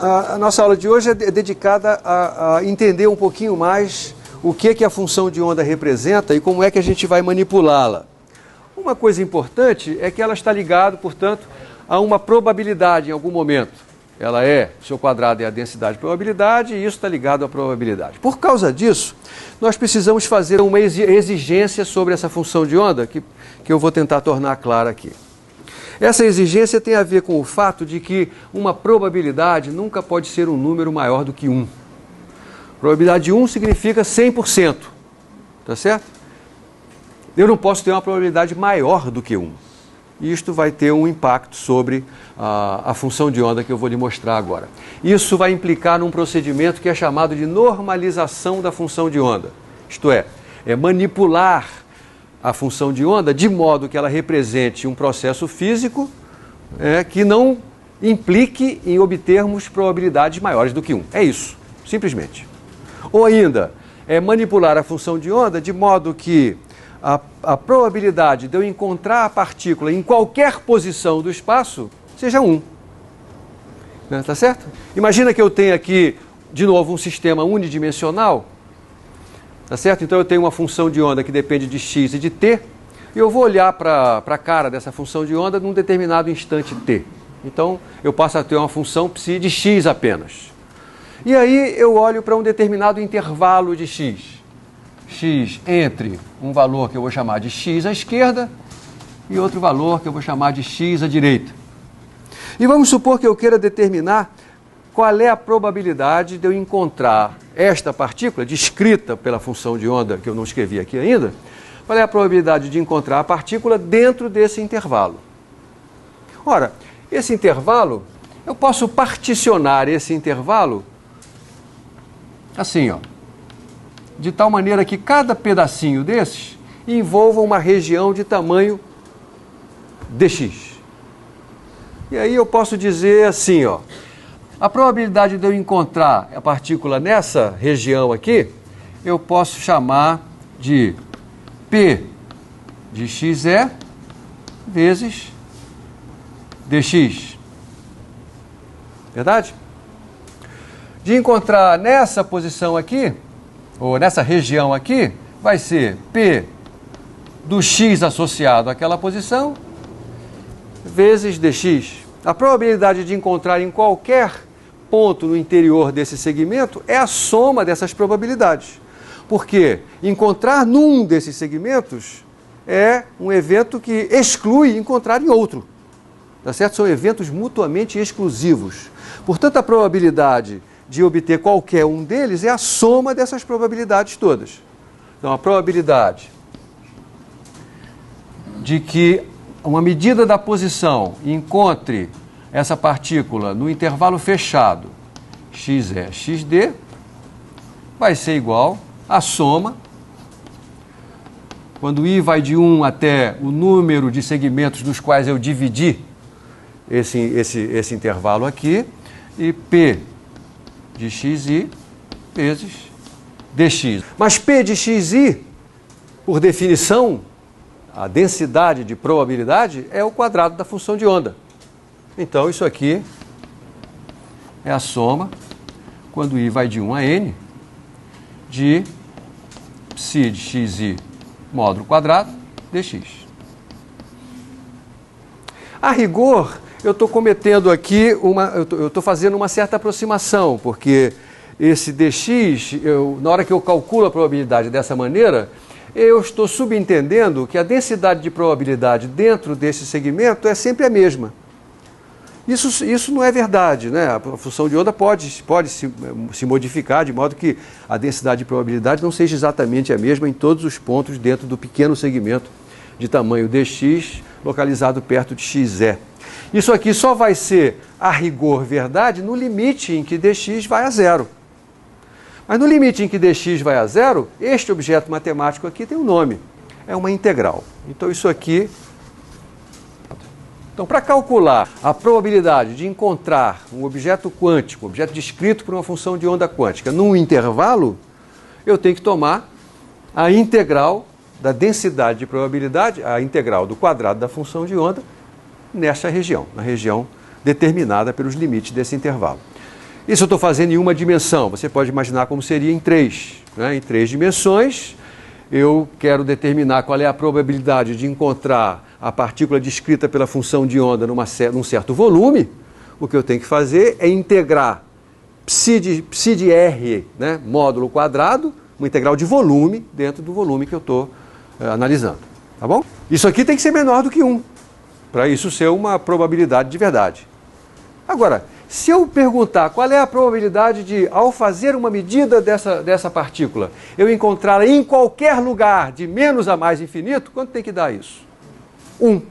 A nossa aula de hoje é dedicada a entender um pouquinho mais o que a função de onda representa e como é que a gente vai manipulá-la. Uma coisa importante é que ela está ligada, portanto, a uma probabilidade em algum momento. Ela o seu quadrado é a densidade de probabilidade e isso está ligado à probabilidade. Por causa disso, nós precisamos fazer uma exigência sobre essa função de onda que eu vou tentar tornar clara aqui. Essa exigência tem a ver com o fato de que uma probabilidade nunca pode ser um número maior do que 1. Probabilidade de 1 significa 100%, tá certo? Eu não posso ter uma probabilidade maior do que 1. E isto vai ter um impacto sobre a função de onda que eu vou lhe mostrar agora. Isso vai implicar num procedimento que é chamado de normalização da função de onda. Isto é manipular a função de onda de modo que ela represente um processo físico que não implique em obtermos probabilidades maiores do que 1. É isso, simplesmente. Ou ainda, manipular a função de onda de modo que a probabilidade de eu encontrar a partícula em qualquer posição do espaço seja 1. Tá certo? Imagina que eu tenho aqui, de novo, um sistema unidimensional. Tá certo? Então eu tenho uma função de onda que depende de x e de t, e eu vou olhar para a cara dessa função de onda num determinado instante t. Então eu passo a ter uma função psi de x apenas. E aí eu olho para um determinado intervalo de x. X entre um valor que eu vou chamar de x à esquerda e outro valor que eu vou chamar de x à direita. E vamos supor que eu queira determinar qual é a probabilidade de eu encontrar esta partícula, descrita pela função de onda, que eu não escrevi aqui ainda, qual é a probabilidade de encontrar a partícula dentro desse intervalo. Ora, esse intervalo, eu posso particionar esse intervalo assim, de tal maneira que cada pedacinho desses envolva uma região de tamanho dx. E aí eu posso dizer assim, a probabilidade de eu encontrar a partícula nessa região aqui, eu posso chamar de P de xe vezes dx. Verdade? De encontrar nessa posição aqui, ou nessa região aqui, vai ser P do x associado àquela posição vezes dx. A probabilidade de encontrar em qualquer ponto no interior desse segmento é a soma dessas probabilidades. Porque encontrar num desses segmentos é um evento que exclui encontrar em outro. Tá certo? São eventos mutuamente exclusivos. Portanto, a probabilidade de obter qualquer um deles é a soma dessas probabilidades todas. Então, a probabilidade de que uma medida da posição encontre essa partícula no intervalo fechado xe, xd, vai ser igual à soma, quando i vai de 1 até o número de segmentos dos quais eu dividi esse intervalo aqui, e p de xi vezes dx. Mas p de xi, por definição, a densidade de probabilidade é o quadrado da função de onda. Então, isso aqui é a soma, quando i vai de 1 a n, de psi de xi módulo quadrado dx. A rigor, eu estou cometendo aqui eu estou fazendo uma certa aproximação, porque esse dx, na hora que eu calculo a probabilidade dessa maneira, eu estou subentendendo que a densidade de probabilidade dentro desse segmento é sempre a mesma. Isso não é verdade, né? A função de onda pode se modificar de modo que a densidade de probabilidade não seja exatamente a mesma em todos os pontos dentro do pequeno segmento de tamanho dx localizado perto de xe. Isso aqui só vai ser, a rigor, verdade no limite em que dx vai a zero. Mas no limite em que dx vai a zero, este objeto matemático aqui tem um nome. É uma integral. Então isso aqui... Então, para calcular a probabilidade de encontrar um objeto quântico, um objeto descrito por uma função de onda quântica, num intervalo, eu tenho que tomar a integral da densidade de probabilidade, a integral do quadrado da função de onda, nessa região, na região determinada pelos limites desse intervalo. Isso eu estou fazendo em uma dimensão, você pode imaginar como seria em três. Né? Em três dimensões, eu quero determinar qual é a probabilidade de encontrar a partícula descrita pela função de onda num certo volume. O que eu tenho que fazer é integrar psi de R, né, módulo quadrado, uma integral de volume dentro do volume que eu estou analisando. Tá bom? Isso aqui tem que ser menor do que 1, para isso ser uma probabilidade de verdade. Agora, se eu perguntar qual é a probabilidade de, ao fazer uma medida dessa partícula, eu encontrá-la em qualquer lugar de menos a mais infinito, quanto tem que dar isso? 1.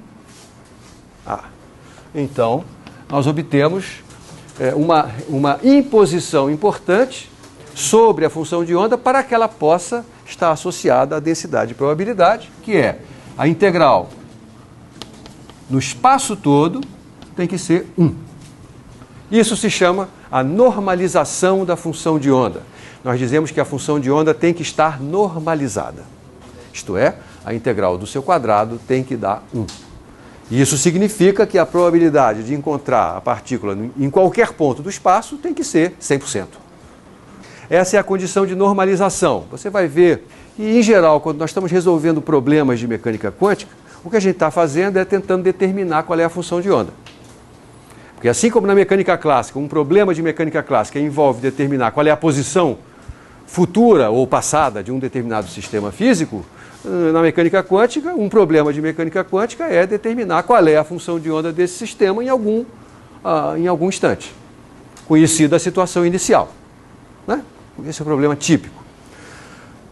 Então, nós obtemos uma imposição importante sobre a função de onda para que ela possa estar associada à densidade de probabilidade, que é a integral no espaço todo tem que ser 1. Isso se chama a normalização da função de onda. Nós dizemos que a função de onda tem que estar normalizada. Isto é, a integral do seu quadrado tem que dar 1. E isso significa que a probabilidade de encontrar a partícula em qualquer ponto do espaço tem que ser 100%. Essa é a condição de normalização. Você vai ver, e em geral, quando nós estamos resolvendo problemas de mecânica quântica, o que a gente está fazendo é tentando determinar qual é a função de onda. Porque assim como na mecânica clássica, um problema de mecânica clássica envolve determinar qual é a posição futura ou passada de um determinado sistema físico, na mecânica quântica, um problema de mecânica quântica é determinar qual é a função de onda desse sistema em algum instante, conhecida a situação inicial. Né? Esse é o problema típico.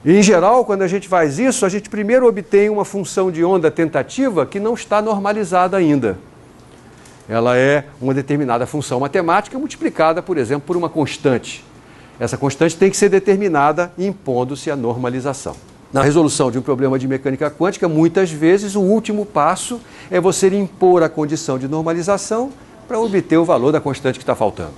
E, em geral, quando a gente faz isso, a gente primeiro obtém uma função de onda tentativa que não está normalizada ainda. Ela é uma determinada função matemática multiplicada, por exemplo, por uma constante. Essa constante tem que ser determinada impondo-se a normalização. Na resolução de um problema de mecânica quântica, muitas vezes o último passo é você impor a condição de normalização para obter o valor da constante que está faltando.